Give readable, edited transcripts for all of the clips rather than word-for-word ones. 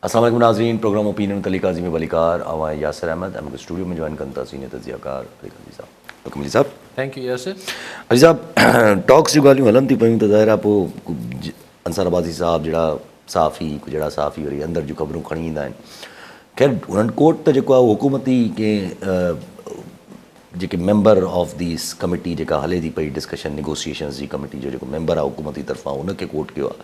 अस्सलाम वालेकुम नाज़रीन, प्रोग्राम ओपिनियन तलीका में वलीकार आवा यासर अहमद हम स्टूडियो में ज्वाइन करता सीनियर तजियाकार Ali sahab. Welcome Ali sahab. Thank you Yasir. Ali sahab, talks जो ॻाल्हियूं हलन थी पयूं त ज़ाहिर पोइ अंसार अब्बासी साहब जहिड़ा साफ़ी वरी अंदरि जूं ख़बरूं खणी ईंदा आहिनि। ख़ैर उन्हनि कोर्ट त जेको आहे हुकूमती जेके मेंबर ऑफ दिस कमिटी जेका हले थी पई डिस्कशन नेगोशिएशंस जी कमिटी जो जेको मेंबर आहे हुकूमती तरफ़ां उनखे कोर्ट कयो आहे,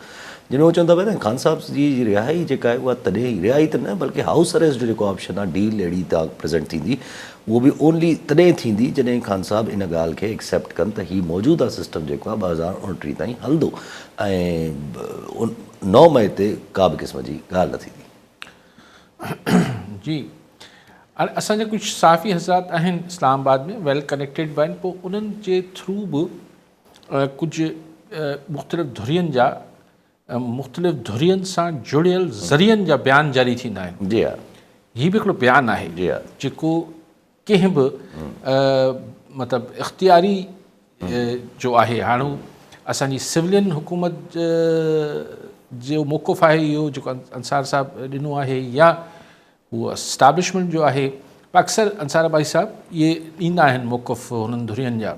जिन उहो चवंदा पिया न ख़ान साहब जी रिहाई जेका आहे उहा तॾहिं ई रिहाई त न बल्कि हाउस अरेस्ट जो जेको ऑप्शन आहे डील अहिड़ी त प्रेज़ेंट थींदी, उहो बि ओनली तॾहिं थींदी जॾहिं ख़ान साहब इन ॻाल्हि खे एक्सेप्ट कनि त हीउ मौजूदा सिस्टम जेको आहे 2029 ताईं हलंदो ऐं 9 मई ते का बि क़िस्म जी ॻाल्हि न थींदी। जी, हाणे असांजा कुझु साफ़ी हज़रात आहिनि इस्लामाबाद में वेल कनेक्टेड बि आहिनि, पोइ उन्हनि जे थ्रू बि कुझु मुख़्तलिफ़ धुरियुनि सां जुड़ियल ज़रियनि जा बयान जारी थींदा आहिनि। जी हा, हीउ बि हिकिड़ो बयानु आहे जी हा, जेको कंहिं बि मतिलबु इख़्तियारी जो आहे। हाणे असांजी सिविलियन हुकूमत जो मौक़ुफ़ आहे इहो जेको अंसार साहब ॾिनो आहे, या उहो एस्टाब्लिशमेंट जो आहे। अक्सर अंसार भाई साहब इहे ॾींदा आहिनि मौक़ुफ़ हुननि धुरियुनि जा,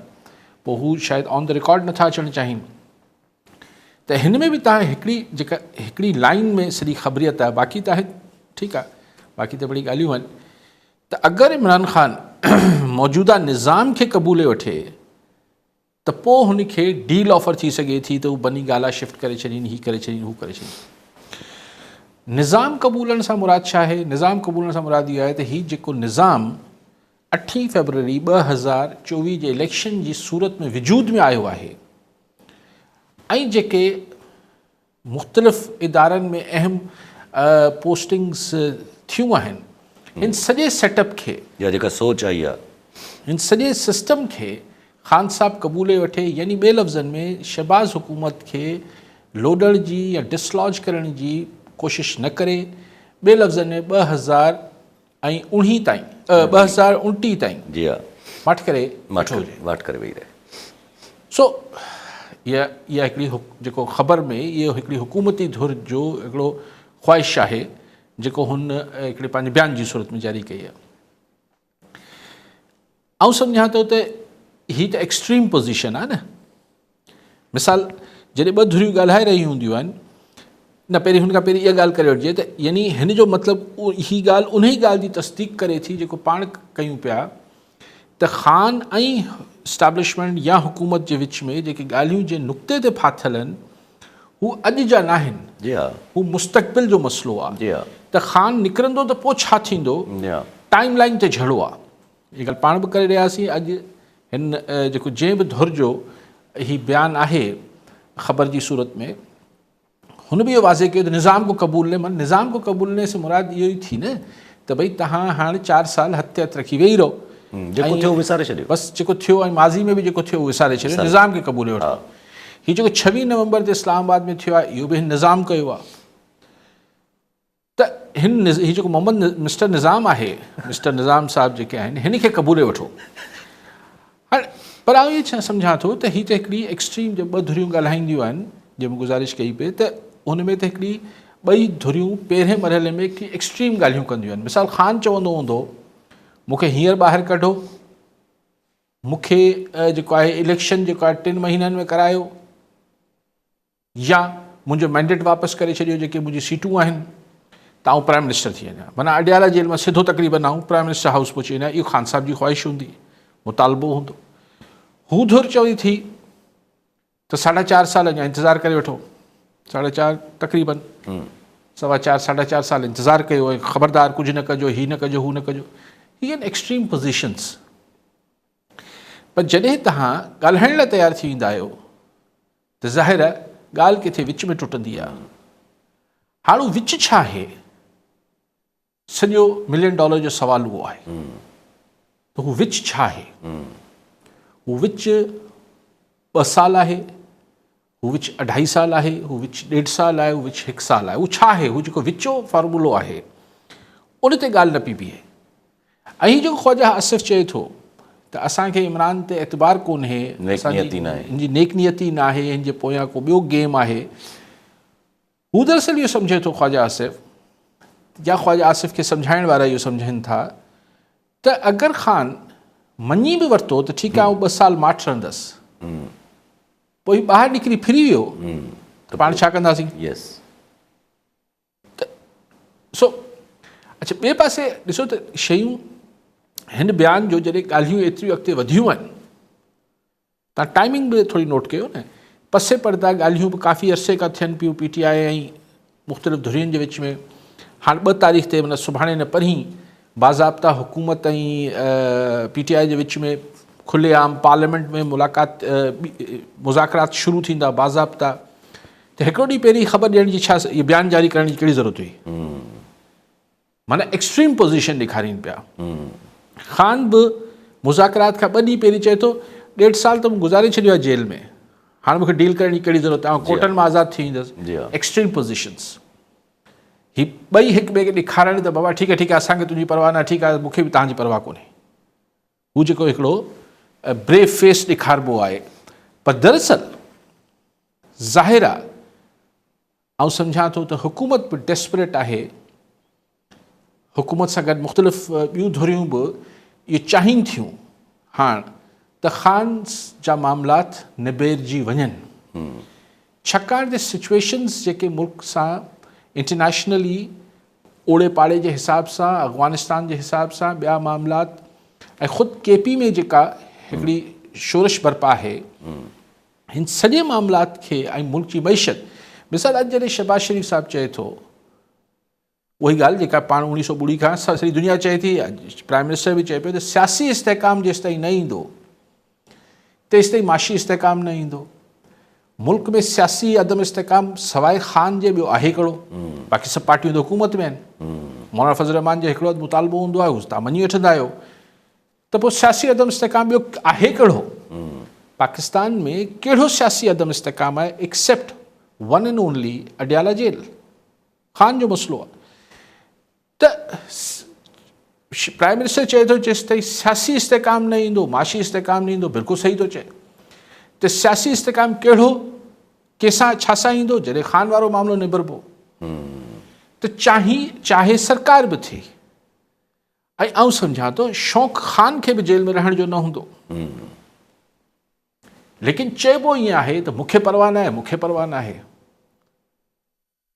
पोइ हू शायदि ऑन द रिकॉर्ड नथा अचणु चाहिनि। त हिन में बि तव्हां हिकिड़ी लाइन में सॼी ख़बरियत आहे, बाक़ी त आहे ठीकु आहे, बाक़ी त बड़ी ॻाल्हियूं आहिनि। त अगरि इमरान ख़ान मौजूदा निज़ाम खे क़बूले वठे त पोइ हुनखे डील ऑफर थी सघे थी त हू बनी ॻाल्हि शिफ्ट करे छॾीनि, हीअ करे छॾीनि, हू करे छॾीनि। निज़ाम क़बूलण सां मुराद छा आहे? निज़ाम क़बूलण सां मुराद इहो आहे त हीउ जेको निज़ाम 8 फरवरी 2024 जे इलेक्शन जी सूरत में वजूद में आयो आहे ऐं जेके मुख़्तलिफ़ इदारनि में अहम पोस्टिंग्स थियूं आहिनि, हिन सॼे सेटअप खे या जेका सोच आई आहे, हिन सॼे सिस्टम खे ख़ान साहब क़बूले वठे, यानी ॿिए लफ़्ज़नि में शहबाज़ हुकूमत खे लोडण जी या डिसलॉज करण जी कोशिश न करे, ॿिए लफ़्ज़नि में 2029 ताईं 2029 ताईं जी हा, वाट करे वेही रहे। सो इहा हिकिड़ी जेको ख़बर में इहो हिकिड़ी हुकूमती धुर जो हिकिड़ो ख़्वाहिश आहे जेको हुन हिकिड़े पंहिंजे बयान जी सूरत में जारी कई आहे। आउं सम्झां थो त हीअ त एक्सट्रीम पोज़ीशन आहे न। मिसाल जॾहिं 2 धुरियूं ॻाल्हाए रही हूंदियूं आहिनि न, पहिरीं हुन खां पहिरीं इहा ॻाल्हि करे वठिजे त यानी हिन जो मतिलबु हीअ ॻाल्हि उन ई ॻाल्हि जी तस्दीक करे थी जेको पाण कयूं पिया त ख़ान ऐं इस्टाब्लिशमेंट या हुकूमत जे विच में जेके ॻाल्हियूं जे नुक़्ते ते फाथल आहिनि हू अॼु जा न आहिनि। जी हा, हू मुस्तक़बिल जो मसइलो आहे। जी हा, त ख़ान निकिरंदो त पोइ छा थींदो, टाइम लाइन ते झड़ो आहे। हीअ ॻाल्हि पाण बि करे रहियासीं। अॼु हिन जेको जंहिं बि धुर जो हीउ बयानु आहे ख़बर जी सूरत में, हुन बि इहो वाज़े कयो त निज़ाम को क़बूलने, मन निज़ाम को क़बूलने से मुराद इहो ई थी न त भई तव्हां हाणे 4 साल हथ रखी वेही रहो, जेको थियो विसारे छॾियो, बसि जेको थियो ऐं माज़ी में बि जेको थियो विसारे छॾियो, निज़ाम खे क़बूले वठो। हीउ जेको 26 नवंबर ते इस्लामाबाद में थियो आहे इहो बि हिन निज़ाम कयो आहे। त हीउ जेको मिस्टर निज़ाम आहे, मिस्टर निज़ाम साहब जेके आहिनि, हिन खे क़बूले वठो। हाणे पर आउं इहो छा सम्झां थो त हीअ त हिकिड़ी एक्सट्रीम जो 2 धुरियूं ॻाल्हाईंदियूं आहिनि जंहिंमें गुज़ारिश कई पई त हुन में त हिकिड़ी 2 धुरियूं पहिरें मरहले में हिकिड़ी एक्सट्रीम ॻाल्हियूं कंदियूं आहिनि। मिसाल ख़ान चवंदो हूंदो मूंखे हींअर ॿाहिरि कढो, मूंखे जेको आहे इलेक्शन जेको आहे 3 महीननि में करायो, या मुंहिंजो मैंडेट वापसि करे छॾियो, जेके मुंहिंजी सीटूं आहिनि, त आउं प्राइम मिनिस्टर थी वञा। माना अडियाला जेल मां सिधो तक़रीबन आउं प्राइम मिनिस्टर हाउस पहुची वञा। इहो ख़ान साहब जी ख़्वाहिश हूंदी, मुतालबो हूंदो। हू धुर चवी थी त 4.5 साल अञा इंतज़ारु करे वठो, 4.5 तक़रीबन 4.25 4.5 साल इंतज़ारु कयो ऐं ख़बरदार कुझु न कजो, हीअ न कजो, हू न कजो। हीअ आहिनि एक्सट्रीम पोज़ीशन्स। पर जॾहिं तव्हां ॻाल्हाइण लाइ तयारु थी वेंदा आहियो त ज़ाहिर आहे ॻाल्हि किथे विच में टुटंदी आहे। हाणे विच छा आहे, सॼो $1 मिलियन जो सवाल उहो आहे त हू विच छा आहे। हू विच 2 साल आहे, हू विच 2.5 साल आहे, हू विच 1.5 साल आहे, हू विच 1 साल आहे। हू छा आहे? हू जेको विचो फॉर्मूलो आहे उन ते ॻाल्हि न पई बीहे। ऐं जेको ख़्वाजा आसिफ़ चए थो त असांखे इमरान ते एतबार कोन्हे, हिनजी नेक नियती न आहे, हिन जे पोयां को ॿियो गेम आहे। हू दरअसल इहो सम्झे थो ख़्वाजा आसिफ़ या ख्वाजा आसिफ खे सम्झाइण वारा इहो सम्झनि था त अगर ख़ान मञी बि वरितो त ठीकु आहे 2 साल माठि रहंदसि, पोइ ॿाहिरि निकिरी फिरी वियो त पाण छा कंदासीं? यस। सो अच्छा, ॿिए पासे ॾिसो त शयूं हिन बयान जो जॾहिं ॻाल्हियूं एतिरियूं अॻिते वधियूं आहिनि, तव्हां टाइमिंग बि थोरी नोट कयो न, पसे पर्दा ॻाल्हियूं बि काफ़ी अरसे खां थियनि पियूं PTI ऐं मुख़्तलिफ़ धुरियुनि जे विच में। हाणे 2 तारीख़ ते माना सुभाणे न परीं बाज़ाब्ता हुकूमत ऐं PTI जे विच में खुलेआम पार्लियामेंट में मुज़ाकरात शुरू थींदा बाज़ाब्ता। त हिकिड़ो ॾींहुं पहिरीं ख़बर ॾियण जी छा, इहो बयान जारी करण जी कहिड़ी ज़रूरत हुई? माना एक्सट्रीम पोज़ीशन ॾेखारीनि पिया। ख़ान बि मुज़ाकरात खां 2 ॾींहं पहिरीं चए थो 1.5 साल त मूं गुज़ारे छॾियो आहे जेल में, हाणे मूंखे डील करण जी कहिड़ी ज़रूरत आहे, कोर्टनि मां आज़ादु थी वेंदुसि। एक्सट्रीम पोज़ीशन्स ही ॿई हिक ॿिए खे ॾेखारण त बाबा ठीकु आहे असांखे तुंहिंजी परवाह न, ठीकु आहे मूंखे बि तव्हांजी परवाह कोन्हे। हू जेको हिकिड़ो ब्रेव फेस ॾेखारिबो आहे, पर दरअसल ज़ाहिर आहे ऐं सम्झां थो त हुकूमत बि डेस्परेट आहे। हुकूमत सां गॾु मुख़्तलिफ़ ॿियूं धुरियूं बि इहे चाहिनि थियूं हाणे त ख़ान जा मामलात निबेरजी वञनि, छाकाणि त सिचुएशन्स जेके मुल्क सां इंटरनेशनली ओड़े पाड़े जे हिसाब सां, अफ़गानिस्तान जे हिसाब सां ॿिया मामलात ऐं ख़ुदि KP में जेका हिकिड़ी शोरश बर्पा आहे, हिन सॼे मामलात खे ऐं मुल्क जी मईशत, मिसाल अॼु जॾहिं शहबाज शरीफ़ साहिबु चए थो उही ॻाल्हि जेका पाण 1902 खां सॼी दुनिया चए थी, प्राइम मिनिस्टर बि चए पियो त सियासी इस्तेहकाम जेसिताईं न ईंदो तेसिताईं माशी इस्तेहकाम न ईंदो। मुल्क में सियासी अदम इस्तेहकाम सवाइ ख़ान जे ॿियो आहे कहिड़ो? बाक़ी सभु पार्टियूं त हुकूमत में आहिनि। मौलाना फज़ल रहमान जो हिकिड़ो मुतालबो हूंदो आहे, उहो तव्हां मञी वठंदा आहियो, त पोइ सियासी अदम इस्तेहकाम ॿियो आहे कहिड़ो? पाकिस्तान में कहिड़ो सियासी अदम इस्तेहकाम आहे except one and only Adiala जेल? ख़ान जो मसइलो आहे। त प्राइम मिनिस्टर चए थो जेसिताईं सियासी इस्तेहकाम न ईंदो, माशी इस्तेहकाम न ईंदो, बिल्कुलु सही थो चए। त सियासी इस्तेहकाम कहिड़ो, कंहिंसां छा सां ईंदो? जॾहिं ख़ान वारो मामिलो निबरबो त चाहे सरकार बि थिए। ऐं आउं सम्झां थो शौक़ु ख़ान खे बि जेल में रहण जो न हूंदो, लेकिन चइबो ईअं आहे त मूंखे परवाह न आहे, मूंखे परवाह न आहे।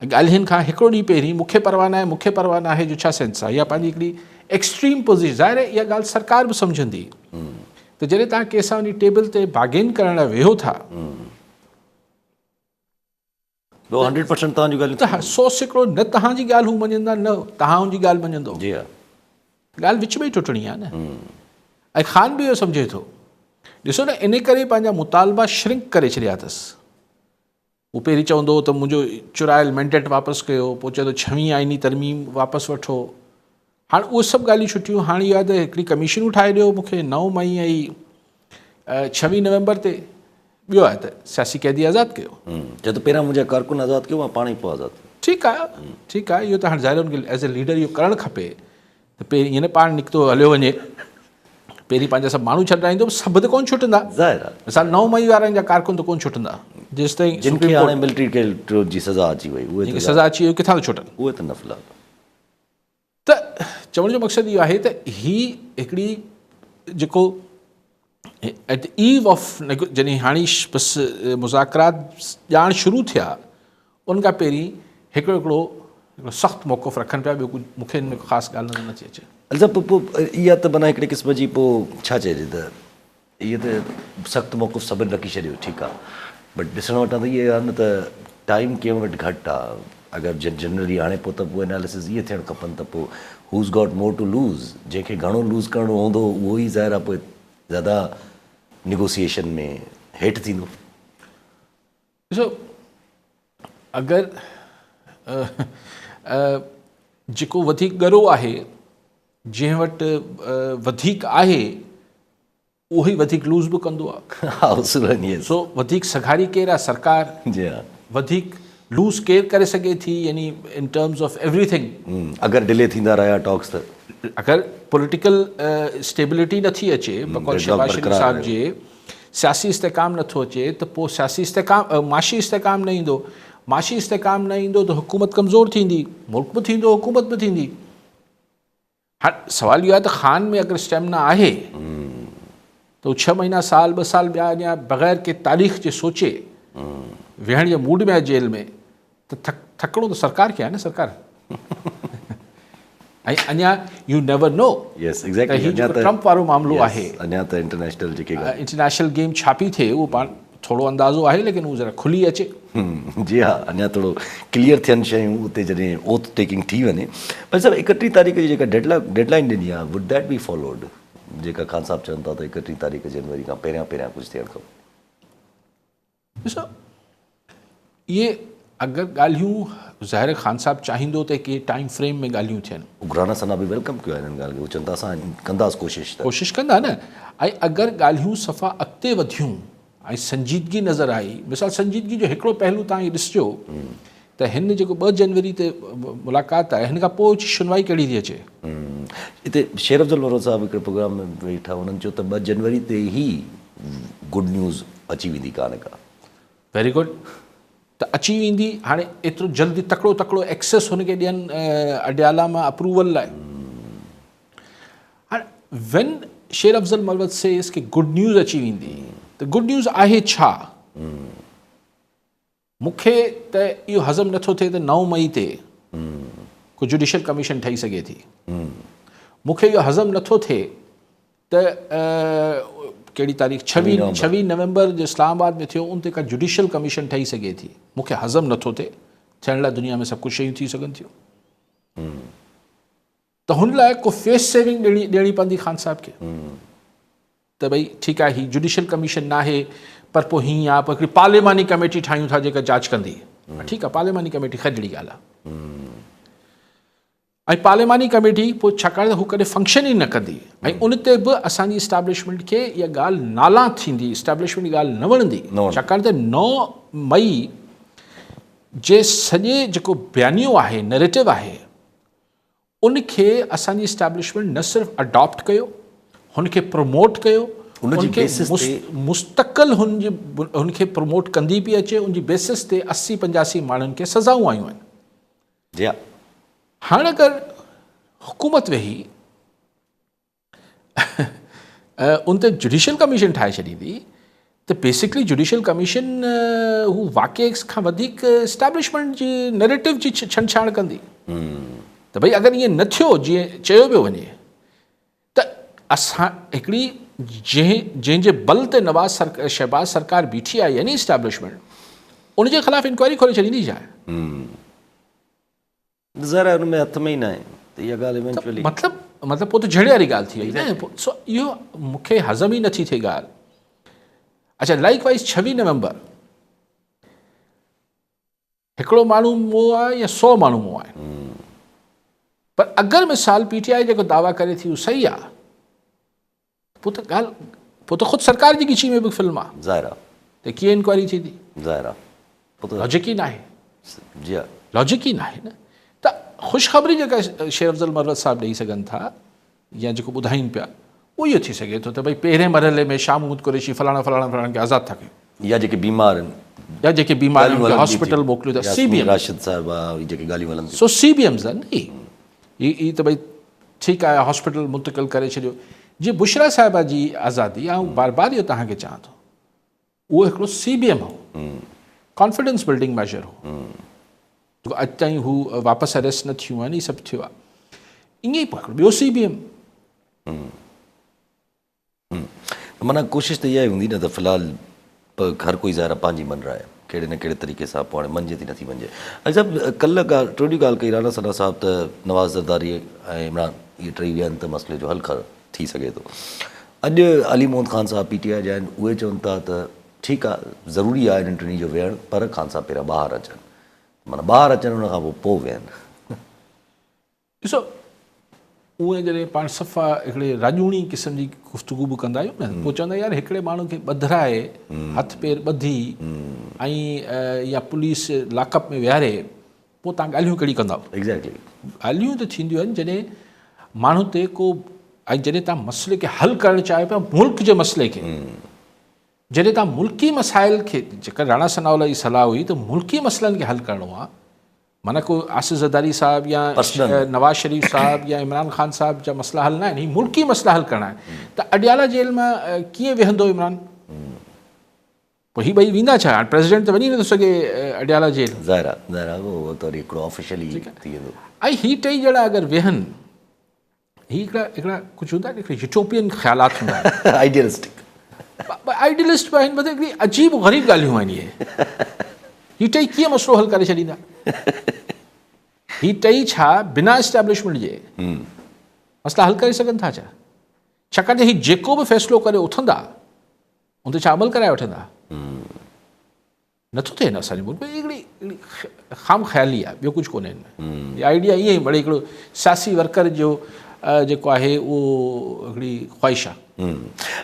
ॻाल्हियुनि खां हिकिड़ो ॾींहुं पहिरीं मूंखे परवाह न आहे, मूंखे परवाह न आहे जो छा सेंस आहे? इहा पंहिंजी हिकिड़ी एक्सट्रीम पोज़ीशन। ज़ाहिर आहे इहा ॻाल्हि सरकार बि सम्झंदी त जॾहिं तव्हां कंहिंसां वञी टेबल ते बार्गेन करण लाइ वेहो था तो 100% तव्हांजी ॻाल्हि त 100% न तव्हांजी ॻाल्हि हू मञंदा, न तव्हां हुनजी ॻाल्हि मञंदो। जी हा, ॻाल्हि विच में ई टुटणी आहे न। ऐं ख़ान बि इहो सम्झे थो। ॾिसो न, इन करे पंहिंजा मुतालबा श्रिंक करे छॾिया अथसि। हू पहिरीं चवंदो हो त मुंहिंजो चुरायल मैंडेट वापसि कयो, पोइ चए थो 6वीं आइनी तरमीम वापसि वठो। हाणे उहे सभु ॻाल्हियूं छुटियूं। हाणे इहा त हिकिड़ी कमीशनूं ठाहे ॾियो मूंखे 9 मई ऐं 26 नवंबर ते। ॿियो आहे त सियासी क़ैदी आज़ादु कयो। चए त पहिरियां मुंहिंजा कारकुन आज़ादु कयो, मां पाण ई पोइ आज़ादु। ठीकु आहे, ठीकु आहे, इहो त हाणे ज़ाहिर हुनखे एज़ ए लीडर इहो करणु खपे त पहिरीं ईअं न पाण निकितो हलियो वञे, पहिरीं पंहिंजा सभु माण्हू छॾाईंदो, सभु त कोन छुटंदा। ज़ाहिर आहे, मिसाल 9 मई वारनि जा कारकुन त कोन छुटंदा जेसिताईं जिनखे हाणे मिलिट्री के जी सज़ा अची वई, उहे सज़ा अची वई किथां थो छुटनि? उहे त नफ़ला। त चवण जो मक़सदु इहो आहे त ही हिकिड़ी जेको एट द ईव ऑफ जॾहिं हाणे बसि मुज़ाकरात ॼाण शुरू थिया, उन खां पहिरीं हिकिड़ो सख़्तु मौक़ुफ़ रखनि पिया। ॿियो कुझु मूंखे हिन में ख़ासि ॻाल्हि नज़र नथी अचे। अच्छा, पोइ इहा त माना हिकिड़े क़िस्म जी पोइ छा चइजे त इहा त सख़्तु मौक़ुफ़ सभिनि रखी छॾियो, ठीकु आहे, बट ॾिसण वटां त इहे आहे न त टाइम कंहिं वटि घटि आहे। अगरि जनरली हाणे पोइ त पोइ एनालिसिस इहे थियणु खपनि त पोइ whose got more to lose, जंहिंखे घणो लूज़ करिणो हूंदो उहो ई ज़ाहिर आहे पोइ ज़्यादा निगोसिएशन में हेठि थींदो। ॾिसो, अगरि जेको वधीक ॻरो आहे, जंहिं वटि वधीक आहे, उहो ई वधीक लूज़ बि कंदो आहे। सो वधीक सघारी केरु आहे? सरकार। जी हा। वधीक लूज़ केरु करे सघे थी, यानी इन टर्म्स ऑफ एवरीथिंग। अगरि डिले थींदा रहिया टॉक्स त, अगरि पॉलिटिकल स्टेबिलिटी नथी अचे, बकौल शहबाज शरीफ़ साहिब जे सियासी इस्तेहकाम नथो अचे, त पोइ सियासी इस्तेहकाम माशी इस्तेहकाम न ईंदो। माशी इस्तेकाम न ईंदो त हुकूमत कमज़ोर थींदी, मुल्क बि थींदो, हुकूमत बि थींदी। हाणे सवाल इहो आहे त ख़ान में अगरि स्टेमिना आहे त हू 6 महीना साल 2 साल ॿिया अञा बग़ैर के तारीख़ जे सोचे विहण जे मूड में आहे जेल में, त थकिणो त सरकार खे आहे न, सरकार। ऐं अञा यू नेवर नो यस त एग्जैक्टली हीउ जेको ट्रम्प वारो मामिलो आहे, अञा त इंटरनेशनल जेके इंटरनेशनल गेम छापी थिए उहो पाण थोरो अंदाज़ो आहे, लेकिन उहो ज़रा खुली अचे। जी हाँ, अञा थोरो क्लियर थियनि शयूं उते जॾहिं ओथ टेकिंग थी वञे। पर सभु 31 तारीख़ जी जेका डेडलाइन ॾिनी आहे, वुड दैट बी फॉलोड? जेका ख़ान साहब चवनि था त 31 तारीख़ जनवरी खां पहिरियां कुझु थियणु खपे। ॾिसो, इहे अगरि ॻाल्हियूं ज़ाहिर ख़ान साहब चाहींदो त के टाइम फ्रेम में ॻाल्हियूं थियनि, उघराना सना बि वेलकम कयो आहे हिननि ॻाल्हि खे। हू चवनि था असां कंदासीं कोशिशि कंदा न। ऐं अगरि ॻाल्हियूं सफ़ा अॻिते वधियूं ऐं संजीदगी नज़र आई, मिसाल संजीदगी जो हिकिड़ो पहलू तव्हां इहो ॾिसिजो त हिन जेको 2 जनवरी ते मुलाक़ात आहे, हिन खां पोइ शिनवाई कहिड़ी थी अचे। हिते शेर अफ़ज़ल मरवत साहब हिकिड़े प्रोग्राम में वेठा, हुननि चयो त 2 जनवरी ते ई गुड न्यूज़ अची वेंदी का न का। वेरी गुड, त अची वेंदी। हाणे एतिरो जल्दी तकिड़ो एक्सेस हुनखे ॾियनि अडियाला मां अप्रूवल लाइ। हाणे वेन शेर अफ़ज़ल मरवत सेज़ कि गुड न्यूज़ अची वेंदी, त गुड न्यूज़ आहे छा? मूंखे त इहो हज़म नथो थिए त 9 मई ते को जुडिशल कमीशन ठही सघे थी। मूंखे इहो हज़म नथो थिए त कहिड़ी तारीख़ 26 नवंबर जो इस्लामाबाद में थियो, उन ते का जुडिशल कमीशन ठही सघे थी। मूंखे हज़म नथो थिए। थियण लाइ दुनिया में सभु कुझु शयूं थी सघनि थियूं। त हुन लाइ को फेस सेविंग ॾियणी पवंदी ख़ान साहब खे त भई ठीकु आहे, हीउ जुडिशल कमीशन न आहे, पर पोइ हीअं आहे, पोइ हिकिड़ी पार्लिमानी कमेटी ठाहियूं था जेका जांच कंदी। ठीकु आहे, पार्लिमानी कमेटी खजड़ी ॻाल्हि आहे। ऐं पार्लिमानी कमेटी पोइ छाकाणि त हू कॾहिं फंक्शन ई न कंदी, ऐं उन ते बि असांजी इस्टेब्लिशमेंट खे इहा ॻाल्हि नाला थींदी, इस्टेब्लिशमेंट जी ॻाल्हि न वणंदी। छाकाणि त 9 मई जे सॼे जेको बयानियो आहे, नैरेटिव आहे, उनखे असांजी इस्टेब्लिशमेंट न सिर्फ़ु अडॉप्ट कयो, हुनखे प्रमोट कयो, उनखे मुस्तक़िल हुनखे प्रमोट कंदी पई अचे। उनजी बेसिस ते 80-85 माण्हुनि खे सज़ाऊं आयूं आहिनि। जी हा। हाणे अगरि हुकूमत वेही उन ते जुडिशल कमीशन ठाहे छॾींदी, त बेसिकली जुडिशल कमीशन हू वाक़े खां वधीक इस्टेब्लिशमेंट जी नैरेटिव जी छंछाण कंदी। त भई अगरि ईअं न थियो जीअं चयो पियो वञे, त असां हिकिड़ी जंहिंजे बल ते शहबाज सरकार बीठी आहे, यानी इस्टेब्लिशमेंट, उनजे ख़िलाफ़ इंक्वायरी खोले छॾींदी छा? ज़रा हुन में हथ में ई न आहे त इहा ॻाल्हि इवेंचुअली मतिलबु पोइ त झड़े वारी ॻाल्हि थी वई न। सो इहो मूंखे हज़म ई नथी थिए ॻाल्हि। अच्छा, लाइक वाइज़ 26 नवंबर हिकिड़ो माण्हू मुओ आहे या 100 माण्हू मुओ आहे, पर अगरि मिसाल PTI जेको दावा करे थी उहो सही आहे, पोइ त ख़ुदि सरकार जी गिची में बि फिल्म आहे। ज़ाहिर आहे, त कीअं इंक्वायरी थींदी? ज़ाहिर आहे, लॉजिक ई न आहे। जी हा, लॉजिक ई न आहे न। त ख़ुशख़बरी जेका शेर अफ़ज़ल मरवत साहब ॾेई सघनि था या जेको ॿुधाइनि पिया, उहो इहो थी सघे थो त भई पहिरें मरहले में शाह महमूद कुरैशी फलाणा खे आज़ादु था कयूं, या जेके बीमार आहिनि, या जेके बीमार आहिनि हॉस्पिटल मोकिलियो था। CBM राशिद साहिब आहे, जेके ॻाल्हियूं हलनि सो CBMs आहिनि हीअ त भई ठीकु आहे, हॉस्पिटल मुंतक़िल करे छॾियो। जीअं बुशरा साहिबा जी आज़ादी, ऐं बार बार इहो तव्हांखे चवां थो, उहो हिकिड़ो CBM हो, कॉन्फिडेंस बिल्डिंग मेजर हो, जेको अॼु ताईं हू वापसि अरेस्ट न थियूं आहिनि, इहे सभु थियो आहे। ईअं ई पोइ हिकिड़ो ॿियो CBM। माना कोशिशि त इहा ई हूंदी न त फ़िलहाल हर कोई ज़ाहिर पंहिंजी मन रहे, कहिड़े न कहिड़े तरीक़े सां पोइ हाणे मञे थी नथी मञे। अच्छा, कल्ह टियों ॻाल्हि कई राणा सना साहब त नवाज़ ज़रदारी ऐं इमरान इहे टई ॾियनि त मसइले जो हल थी सघे थो। अॼु अली मोहम्मद ख़ान साहब PTI जा आहिनि, उहे चवनि था त ठीकु आहे, ज़रूरी आहे हिननि टिनी जो वेहणु, पर ख़ान साहब पहिरियां ॿाहिरि अचनि, माना ॿाहिरि अचनि उन खां पोइ वेहनि। ॾिसो, उहे जॾहिं पाण सफ़ा हिकिड़े राजूणी क़िस्म जी गुफ़्तगू बि कंदा आहियूं न, पोइ चवंदा यार हिकिड़े माण्हू खे ॿधाए, हथ पेर ॿधी ऐं या पुलिस लाकअप में विहारे, पोइ तव्हां ॻाल्हियूं कहिड़ी कंदा? एग्ज़ैक्टली, ॻाल्हियूं त थींदियूं आहिनि जॾहिं माण्हू ते को, ऐं जॾहिं तव्हां मसइले खे हल करणु चाहियो पिया, मुल्क जे मसइले खे, जॾहिं तव्हां मुल्की मसाइल खे, जेकर राणा सनाउल्ला जी सलाह हुई त मुल्की मसइलनि खे हल करिणो आहे, माना को आसिफ़ ज़रदारी साहब या नवाज़ शरीफ़ साहब या इमरान ख़ान साहब जा मसइला हल न आहिनि, ही मुल्की मसइला हल करणा आहिनि। त अडियाला जेल मां कीअं वेहंदो इमरान? पोइ ही ॿई वेंदा छा? हाणे प्रेसिडेंट त वञी नथो सघे अडियाला जेल। ज़ाहिर उहो त वरी हिकिड़ो ऑफिशियली थी वेंदो। ऐं ही टई ॼणा अगरि वेहनि, ही हिकिड़ा कुझु हूंदा आहिनि, हिकिड़े यूटोपियन ख़्यालात हूंदा आहिनि, आइडियलिस्टिक आइडियलिस्ट बि आहिनि, मतिलबु हिकिड़ी अजीब ग़रीब ॻाल्हियूं आहिनि इहे। ही टई कीअं मसइलो हल करे छॾींदा? ही टई छा बिना एस्टेब्लिशमेंट जे मसइला हल करे सघनि था छा? छाकाणि त ही जेको बि फ़ैसिलो करे उथंदा उन ते छा अमल कराए वठंदा? नथो थिए न असांजे मुल्क में। हिकिड़ी ख़ाम ख़्याली आहे, ॿियो कुझु कोन्हे हिन में। आइडिया ईअं ई वरी हिकिड़ो सियासी वर्कर जो जेको आहे उहो हिकिड़ी ख़्वाहिश आहे।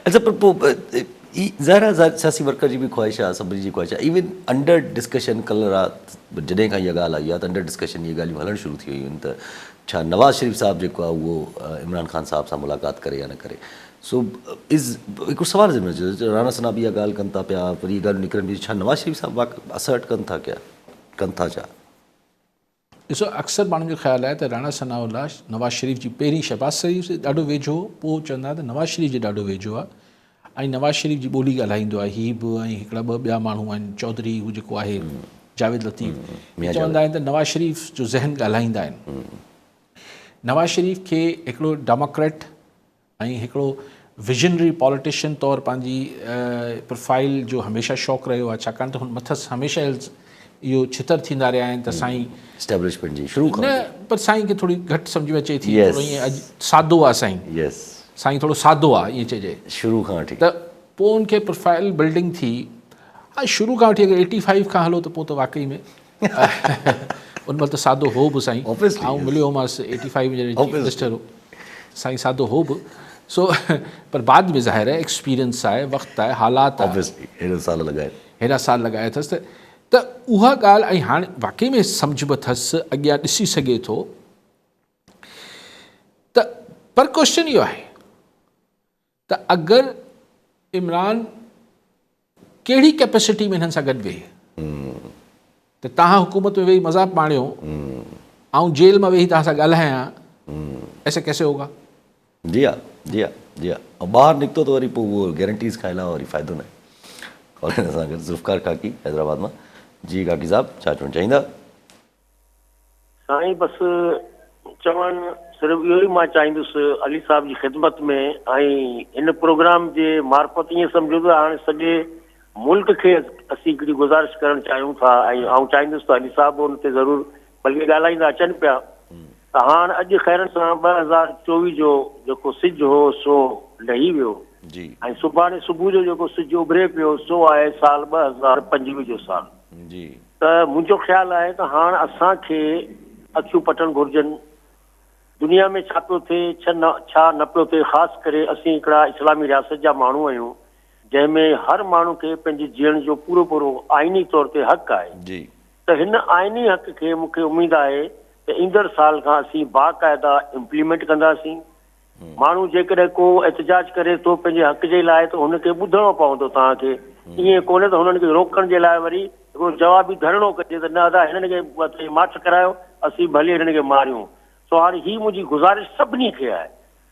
अच्छा, पर पोइ ज़ाहिर आहे सियासी वर्कर जी बि ख़्वाहिश आहे, सभिनी जी ख़्वाहिश आहे। इवन अंडर डिस्कशन कल्ह राति जॾहिं खां इहा ॻाल्हि आई आहे त अंडर डिस्कशन इहे ॻाल्हियूं हलणु शुरू थी वियूं आहिनि त छा नवाज़ शरीफ़ साहब जेको आहे उहो इमरान ख़ान साहब सां मुलाक़ात करे या न करे। सो हिकिड़ो सुवाल ज़िम्मे अचे, राणा सनाब इहा ॻाल्हि कनि था पिया, वरी इहा ॻाल्हियूं निकिरनि पियूं, छा नवाज़ शरीफ़ साहब असर्ट कनि था छा? ॾिसो, अक्सर माण्हुनि जो ख़्यालु आहे त राणा सनाउल्ला नवाज़ शरीफ़ जी पहिरीं शहबाज़ शरीफ़ से ॾाढो वेझो, पोइ चवंदा त नवाज़ शरीफ़ जे ॾाढो वेझो आहे ऐं नवाज़ शरीफ़ जी ॿोली ॻाल्हाईंदो आहे। हीअ बि ऐं हिकिड़ा ॿ ॿिया माण्हू आहिनि, चौधरी हू जेको आहे जावेद लतीफ़, चवंदा आहिनि त नवाज़ शरीफ़ जो ज़हन ॻाल्हाईंदा आहिनि। नवाज़ शरीफ़ खे हिकिड़ो डेमोक्रेट ऐं हिकिड़ो विजनरी पॉलिटिशियन तौरु पंहिंजी प्रोफाइल जो हमेशह शौक़ु रहियो आहे, छाकाणि त हुन मथस हमेशह इहो छितर थींदा रहिया आहिनि त साईं एस्टेब्लिशमेंट जी शुरू न, पर साईं खे थोरी घटि सम्झ में अचे थी, थोरो ईअं अॼु सादो आहे साईं, साईं थोरो सादो आहे ईअं चइजे शुरू खां वठी। त पोइ उनखे प्रोफाइल बिल्डिंग थी ऐं शुरू खां वठी अगरि 85 खां हलो त पोइ त वाक़ई में उन महिल त सादो हो बि साईं, ऐं मिलियो मांसि 85 में मिनिस्टर हो, साईं सादो हो बि। सो पर बाद में ज़ाहिर आहे एक्सपीरियंस आहे, वक़्तु आहे, हालात आहे, हेॾा साल लॻाया अथसि त उहा ॻाल्हि। ऐं हाणे वाक़ई में सम्झ बि अथसि, अॻियां ॾिसी सघे थो त, पर क्वेश्चन इहो आहे त अगरि इमरान कहिड़ी कैपेसिटी में हिननि सां गॾु वेहे त तव्हां हुकूमत में वेही मज़ा माणियो ऐं जेल में वेही तव्हां सां ॻाल्हायां, ऐसे कैसे होगा? जी हा, जी हा, जी हा। ऐं ॿाहिरि निकितो त वरी पोइ उहो गारंटीज़ खां अलावा वरी फ़ाइदो न आहे। और हिन सां गॾु ज़ुल्फ़कार काकी हैदराबाद मां। जी काकी साहब, छा चवणु चाहींदा? साईं बसि चवणु सिर्फ़ु इहो ई मां चाहींदुसि अली साहब जी ख़िदमत में, ऐं हिन प्रोग्राम जे मार्फत ईअं सम्झो त हाणे सॼे मुल्क खे असीं हिकिड़ी गुज़ारिश करणु चाहियूं था, ऐं आउं चाहींदुसि त अली साहब हुन ते ज़रूरु बल्कि ॻाल्हाईंदा अचनि पिया त हाणे अॼु ख़ैरनि सां 2024 जो जेको सिजु हो सो लही वियो ऐं सुभाणे सुबुह जो जेको सिजु उभिरे पियो सो आहे साल 2025 जो साल। त मुंहिंजो ख़्यालु आहे त हाणे असांखे अखियूं पटणु घुरिजनि, दुनिया में छा पियो थिए छा न पियो थिए। ख़ासि करे असीं हिकिड़ा इस्लामी रियासत जा माण्हू आहियूं जंहिंमें हर माण्हू खे पंहिंजे जीअण जो पूरो पूरो आइनी तौर ते हक़ु आहे। त हिन आइनी हक़ खे मूंखे उमेदु आहे त ईंदड़ साल खां असीं बाक़ाइदा इम्प्लीमेंट कंदासीं। माण्हू जेकॾहिं को एहतजाज करे थो पंहिंजे हक़ जे लाइ त हुनखे ॿुधणो पवंदो तव्हांखे, ईअं कोन्हे त हुननि खे रोकण जे लाइ वरी हिकिड़ो जवाबी धरणो कजे त न अदा हिननि खे माठ करायो, असीं भले हिननि खे मारियूं। सो हाणे ही मुंहिंजी गुज़ारिश सभिनी खे आहे,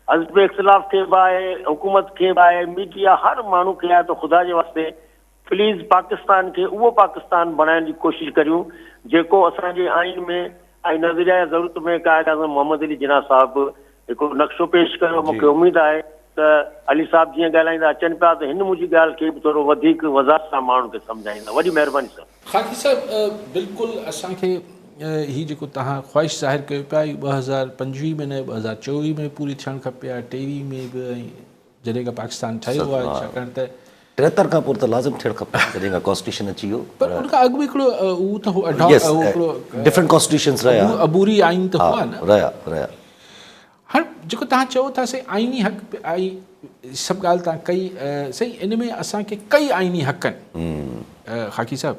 हज़ब इख़्तिलाफ़ खे बि आहे, हुकूमत खे बि आहे, मीडिया, हर माण्हू खे आहे त ख़ुदा जे वास्ते प्लीज़ पाकिस्तान खे उहो पाकिस्तान बणाइण जी कोशिशि करियूं जेको असांजे आइन में ऐं नज़रिया ज़रूरत में क़ाइद आज़म मोहम्मद अली जिन्ना साहिबु हिकिड़ो नक्शो पेश कयो। मूंखे उमेदु आहे त अली साहब जीअं ॻाल्हाईंदा अचनि पिया त हिन मुंहिंजी ॻाल्हि खे बि थोरो वधीक वज़ाहत सां माण्हुनि खे सम्झाईंदा। वॾी महिरबानी सर। खाकी साहब, बिल्कुलु असांखे हीअ जेको तव्हां ख़्वाहिश ज़ाहिर कयो पिया 2025 में न 2024 में पूरी थियणु खपे, 23 में बि, ऐं जॾहिं खां पाकिस्तान ठहियो आहे, छाकाणि त 73 खां पोइ त लाज़िम थियणु खपे जॾहिं खां कॉन्स्टिट्यूशन अची वियो। पर उन खां अॻु बि हिकिड़ो उहो त डिफरेंट कॉन्स्टिट्यूशन्स रहिया, अबूरी आइन त हुआ न रहिया। हाणे जेको तव्हां चओ था से आइनी हक़ आई सभु ॻाल्हि तव्हां कई सही, इन में असांखे कई आइनी हक़ आहिनि खाकी साहब।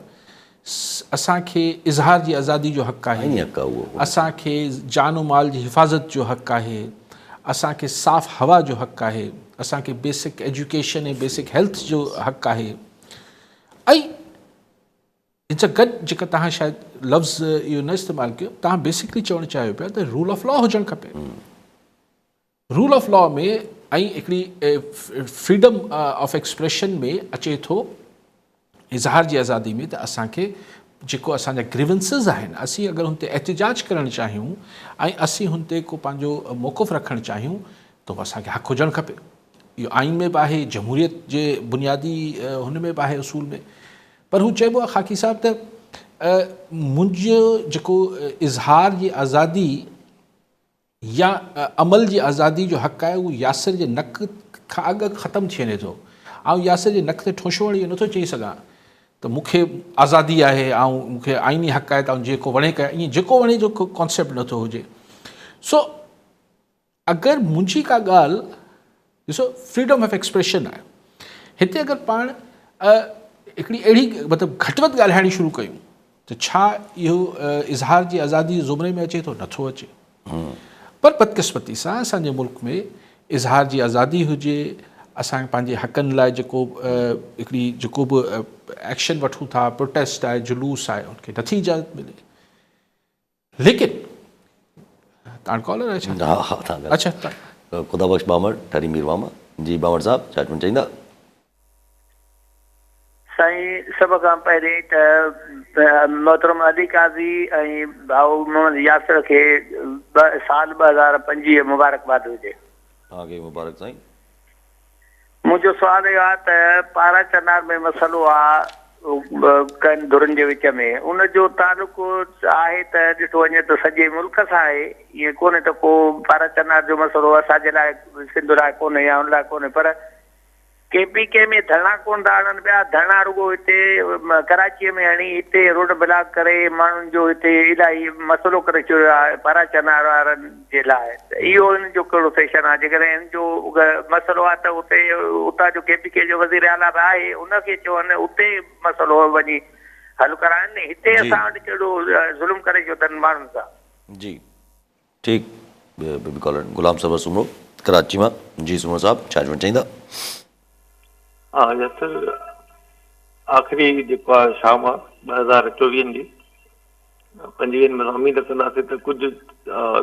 असांखे इज़हार जी आज़ादी जो हक़ आहे, असांखे जान माल जी हिफ़ाज़त जो हक़ आहे, असांखे साफ़ हवा जो हक़ आहे, असांखे बेसिक एजुकेशन ऐं बेसिक हेल्थ जो हक़ आहे। ऐं इन सां गॾु जेका तव्हां शायदि लफ़्ज़ इहो न इस्तेमालु कयो, तव्हां बेसिकली चवणु चाहियो पिया त रूल ऑफ लॉ हुजणु खपे। रूल ऑफ लॉ में ऐं हिकिड़ी फ्रीडम ऑफ एक्सप्रेशन में अचे थो इज़हार जी आज़ादी में त असांखे जेको असांजा ग्रीवेंसिस आहिनि, असीं अगरि हुन ते एहतिजाज करणु चाहियूं ऐं असीं हुन ते को पंहिंजो मौक़ुफ़ रखणु चाहियूं त असांखे हक़ हुजणु खपे। इहो आइन में बि आहे, जमहूरियत जे बुनियादी हुन में बि आहे, उसूल में। पर हू चइबो आहे ख़ाकी साहब त मुंहिंजो जेको इज़हार जी आज़ादी या अमल जी आज़ादी जो हक़ आहे, उहो यासिर जे नक खां अॻु ख़तमु थी वञे थो। ऐं यासिर जे नक ते ठोशो हणी नथो चई सघां त मूंखे आज़ादी आहे ऐं मूंखे आइनी हक़ आहे त जेको वणे कयां, ईअं जेको वणे जो कॉन्सेप्ट नथो हुजे। सो अगरि मुंहिंजी का ॻाल्हि, ॾिसो फ्रीडम ऑफ एक्सप्रेशन आहे, हिते अगरि पाण हिकिड़ी अहिड़ी मतिलबु घटि वधि ॻाल्हाइणी शुरू कयूं त छा इहो इज़हार जी आज़ादी ज़ुमरे में अचे थो? नथो अचे। पर बदकिस्मती सां असांजे मुल्क में इज़हार जी आज़ादी हुजे, असां पंहिंजे हक़नि लाइ जेको हिकिड़ी जेको बि एक्शन वठूं था, प्रोटेस्ट आहे, जुलूस आहे, उनखे नथी इजाज़त मिले। लेकिन तव्हां कॉलर आहे छा? हा हा तव्हां अच्छा, ख़ुदा बख़्श बामड़ ठरी मीर वामा जी। बामड़ साहब छा चवणु चाहींदा? साईं, सभ खां पहिरीं त मोहतरम अली काज़ी ऐं भाऊ मोहम्मद यासिर खे साल 2025 मुबारकबाद हुजे। तव्हांखे मुबारक साईं। मुंहिंजो सुवालु इहो आहे त पारा चनार में मसइलो आहे कनि धुरनि जे विच में, उनजो तालुक़ु आहे त ॾिठो वञे त सॼे मुल्क सां आहे। ईअं कोन्हे त को पारा चनार जो मसइलो असांजे लाइ सिंध लाइ कोन्हे या हुन लाइ कोन्हे। पर KPK में धरना कोन था हणनि पिया, धरना रुगो हिते कराचीअ में हणी हिते रोड ब्लॉक करे माण्हुनि जो हिते इलाही मसइलो करे छॾियो आहे पारा चनार वारनि जे लाइ। त इहो हिन जो कहिड़ो सेशन आहे? जेकॾहिं हिन जो मसइलो आहे त उते उतां जो KPK जो वज़ीर आला बि आहे, उनखे चवनि उते मसइलो वञी हल कराइनि। हिते असां वटि कहिड़ो ज़ुल्म करे छॾियो अथनि माण्हुनि सां। जी ठीकु। कॉलर गुलाम सबर सुमरो कराची मां। जी सुमरो साहब छा चवणु चाहींदा? हा यासिर, आख़िरी जेको आहे शाम आहे 2024 जी 25 में उमेद कंदासीं त कुझु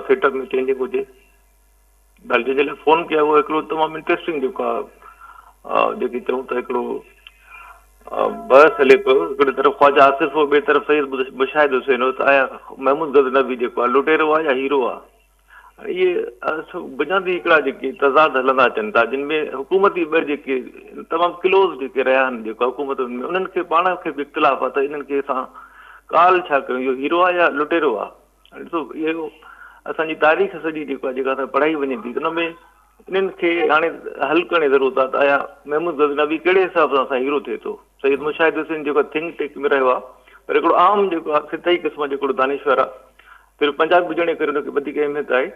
सेटअप में चेंजिंग हुजे। ॻाल्हि जंहिं लाइ फ़ोन कया उहो हिकिड़ो तमामु इंट्रस्टिंग जेको आहे, जेकी चऊं त हिकिड़ो बहस हले पियो। हिकिड़ी तरफ़ ख्वाजा आसिफ़ हो, ॿिए तरफ़ सईद मुशाहिद हुसैन हो। त आया महमूद गज़नवी जेको आहे लुटेरो आहे या हीरो आहे? इहे बुनियादी हिकिड़ा जेके तज़ाद हलंदा अचनि था, जिन में हुकूमती ॿ जेके तमामु क्लोज़ जेके रहिया आहिनि जेको हुकूमतुनि में, उन्हनि खे पाण खे बि इख़्तिलाफ़ आहे त इन्हनि खे असां काल छा कयूं, इहो हीरो आहे या लुटेरो आहे? ॾिसो इहो असांजी तारीख़ सॼी जेको आहे जेका असां पढ़ाई वञे थी, उन में इन्हनि खे हाणे हल करण जी ज़रूरत आहे त आया महमूद गज़नवी कहिड़े हिसाब सां हीरो थिए थो। सईद मुशाहिद हुसैन जेको थिंक टेक में रहियो आहे, पर हिकिड़ो आम जेको आहे सिधई क़िस्म जो हिकिड़ो दानिश्वर आहे, सिर्फ़ु पंजाब हुजण करे हुनखे वधीक अहमियत आहे।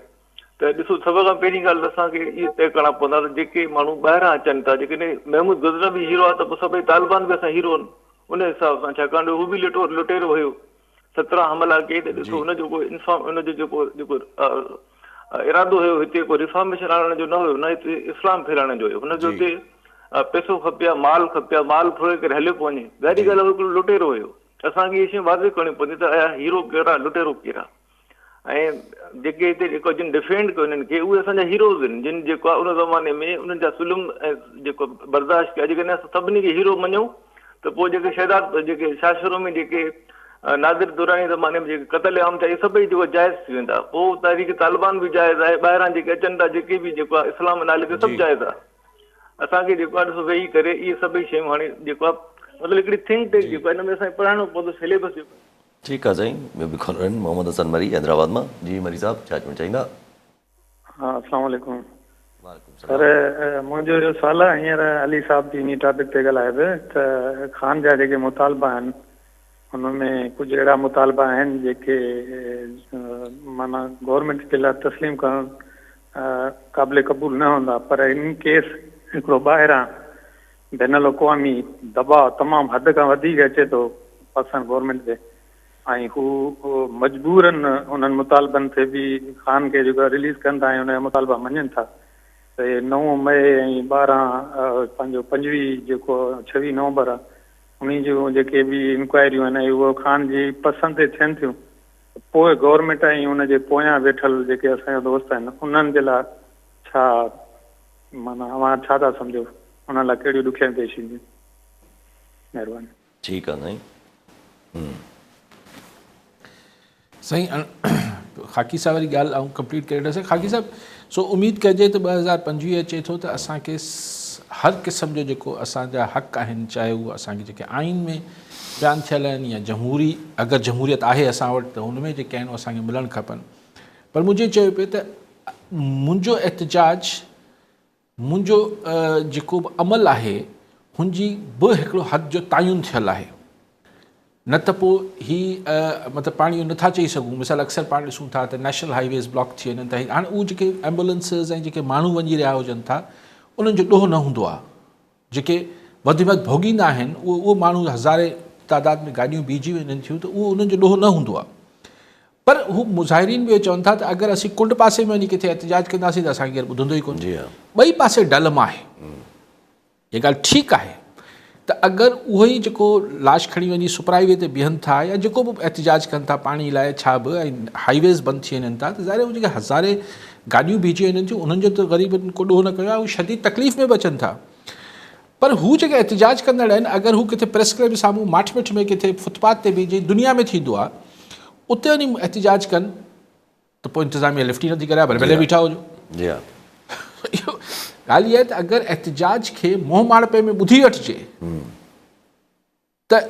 त ॾिसो सभ खां पहिरीं ॻाल्हि असांखे इहे तइ करणा पवंदा त जेके माण्हू ॿाहिरां अचनि था, जेकॾहिं महमूद गज़नवी हीरो आहे त पोइ सभई तालिबान बि असां हीरो आहिनि उन हिसाब सां, छाकाणि हू बि लुटेरो हुयो। 17 हमला कई त ॾिसो हुनजो को इंसाफ़, हुनजो जेको इरादो हुयो हिते को रिफॉर्मेशन आणण जो न हुयो, न हिते इस्लाम फैलाइण जो हुयो। हुनजो हिते पैसो खपे, माल खपे, माल फुरे करे हलियो पियो वञे। ज़ाहिरी ॻाल्हि आहे हिकिड़ो लुटेरो हुयो। असांखे इहे शयूं वाज़े करणी पवंदी त आया हीरो कहिड़ा, लुटेरो कहिड़ा। ऐं जेके हिते जेको जिन डिफेंड कयो हिननि खे, उहे असांजा हीरोज़ आहिनि, जिन जेको आहे उन ज़माने में उन्हनि जा ज़ुल्म ऐं जेको बर्दाश्त कया। जेकॾहिं असां सभिनी खे हीरो मञूं त पोइ जेके शहदाद जेके शाशरो में जेके नादिर दुरानी ज़माने में जेके क़तल आम थिया, इहे सभई जेको जाइज़ थी वेंदा। पोइ तारीख़ तालिबान बि जाइज़ आहे, ॿाहिरां जेके अचनि था जेके बि जेको आहे इस्लाम नाले ते सभु जाइज़ आहे। असांखे जेको आहे ॾिसो वेही करे इहे सभई शयूं हाणे जेको आहे मतिलबु हिकिड़ी थिंक टेक जेको आहे हिन में असांखे पढ़ाइणो पवंदो सिलेबस जेको। ठीकु आहे साईं। ॿियो बि कॉलर आहिनि, मोहम्मद हसन मरी हैदराबाद मां। जी मरी साहब छा चवणु चाहींदा? हा अस्सलाम वालेकुम सर, मुंहिंजो इहो सुवालु आहे, हींअर अली साहब जी इन टॉपिक ते ॻाल्हाए पिए त ख़ान जा जेके मुतालबा आहिनि हुनमें कुझु अहिड़ा मुतालबा आहिनि जेके माना गवर्नमेंट जे लाइ तस्लीम करणु क़ाबिल क़बूल न हूंदा, पर इन केस हिकिड़ो ॿाहिरां बैनुल अक़वामी दबाव तमामु हद खां वधीक अचे थो पाकिस्तान गवर्नमेंट ते, ऐं हू मजबूरन उन्हनि मुतालबनि ते बि ख़ान खे जेको रिलीज़ कनि था ऐं हुनजा मुतालबा मञनि था। त 9 मई ऐं 12 पंहिंजो 25 जेको 26 नवंबर आहे उन्ही जूं जेके बि इंक्वायरियूं आहिनि उहो ख़ान जी पसंदि ते थियनि थियूं, पोइ गवर्नमेंट ऐं उनजे पोयां वेठल जेके असांजा दोस्त आहिनि उन्हनि जे लाइ छा माना अव्हां छा था सम्झो, उन लाइ कहिड़ियूं ॾुखियाई पेश ईंदियूं? महिरबानी। ठीकु आहे साईं। साईं ख़ाकी साहब वारी ॻाल्हि आऊं कंप्लीट करे रहिया ख़ाकी साहब, सो उमेदु कजे त 2025 अचे थो त असांखे हर क़िस्म जो जेको असांजा हक़ आहिनि, चाहे उहो असांखे जेके आइन में बयानु थियल आहिनि या जमहूरी, अगरि जमहूरियत आहे असां वटि त हुन में जेके आहिनि असांखे मिलणु खपनि। पर मुंहिंजे चयो पिए त मुंहिंजो एहतिजाज, मुंहिंजो जेको बि अमल आहे हुनजी बि हिकिड़ो हद जो तयन थियल आहे, न त पोइ ही मतिलबु पाणी नथा चई सघूं। मिसाल अक्सर पाण ॾिसूं था त नेशनल हाईवेज़ ब्लॉक थी वञनि त हाणे उहे जेके एम्बुलेंसिस ऐं जेके माण्हू वञी रहिया हुजनि था उन्हनि जो ॾोह न हूंदो आहे, जेके वधि में वधि भोॻींदा आहिनि उहो माण्हू हज़ारे तादाद में गाॾियूं बीठी वञनि थियूं त उहो उन्हनि जो ॾोह न हूंदो आहे। पर हू मुज़ाहिरीन बि चवनि था त अगरि असीं कुंड पासे में वञी किथे एहतिजाज कंदासीं त असांखे केरु ॿुधंदो ई कोन। ॿई पासे डलम आहे, इहा ॻाल्हि ठीकु आहे त अगरि उहो ई जेको लाश खणी वञी सुपराईवे ते बीहनि था या जेको बि एहतिजाज कनि था पाणी लाइ छा बि, ऐं हाईवेज़ बंदि थी वञनि था त ज़ाहिर उहे जेके हज़ारे गाॾियूं बीठी वञनि थियूं उन्हनि जो त ग़रीबनि को ॾोह न कयो आहे, उहे शदीद तकलीफ़ में बि अचनि था। पर हू जेके एहतिजाज कंदड़ आहिनि, अगरि हू किथे प्रेस क्लब जे साम्हूं माठ मिठ में किथे फुटपाथ ते बि जीअं दुनिया में थींदो आहे उते वञी एहतिजाज कनि त पोइ इंतिज़ामिया लिफ्ट ई नथी करे, भले भले बीठा हुजो। इहो ॻाल्हि इहा आहे त अगरि एहतिजाज खे मोह माड़पे में ॿुधी वठिजे त